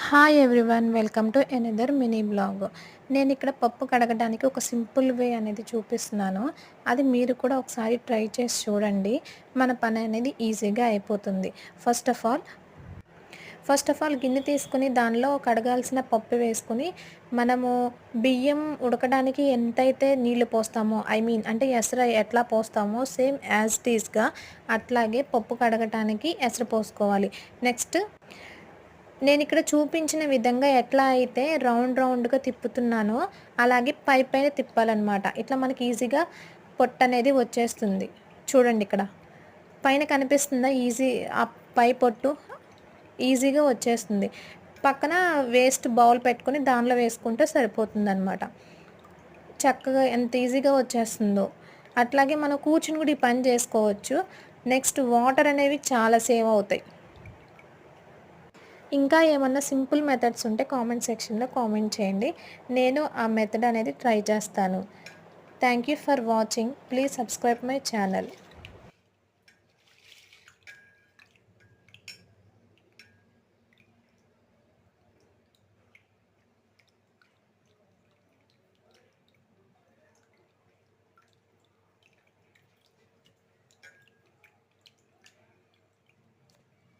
Hi everyone, welcome to another mini blog. నేను ఇక్కడ పప్పు కడగడానికి ఒక సింపుల్ వే అనేది చూపిస్తున్నాను. అది మీరు కూడా ఒకసారి ట్రై చేసి చూడండి. మన పని అనేది ఈజీగా అయిపోతుంది. ఫస్ట్ ఆఫ్ ఆల్ గిన్నె తీసుకుని దానిలో కడగాల్సిన పప్పు వేసుకుని మనము బియ్యం ఉడకడానికి ఎంతైతే నీళ్లు పోస్తామో అంటే ఎసరు ఎట్లా పోస్తామో సేమ్ యాజ్ ఇట్ ఈస్గా అట్లాగే పప్పు కడగటానికి ఎసరు పోసుకోవాలి. నెక్స్ట్ నేను ఇక్కడ చూపించిన విధంగా ఎట్లా అయితే రౌండ్గా తిప్పుతున్నానో అలాగే పైన తిప్పాలన్నమాట. ఇట్లా మనకి ఈజీగా పొట్టు అనేది వచ్చేస్తుంది. చూడండి, ఇక్కడ పైన కనిపిస్తుందా ఆ పై పొట్టు ఈజీగా వచ్చేస్తుంది. పక్కన వేస్ట్ బౌల్ పెట్టుకొని దానిలో వేసుకుంటే సరిపోతుందన్నమాట. చక్కగా ఎంత ఈజీగా వచ్చేస్తుందో అట్లాగే మనం కూర్చుని కూడా ఈ పని చేసుకోవచ్చు. నెక్స్ట్ వాటర్ అనేవి చాలా సేవ్ అవుతాయి. ఇంకా ఏమన్నా సింపుల్ మెథడ్స్ ఉంటే కామెంట్ సెక్షన్లో కామెంట్ చేయండి. నేను ఆ మెథడ్ అనేది ట్రై చేస్తాను. Thank you for watching. Please subscribe my channel.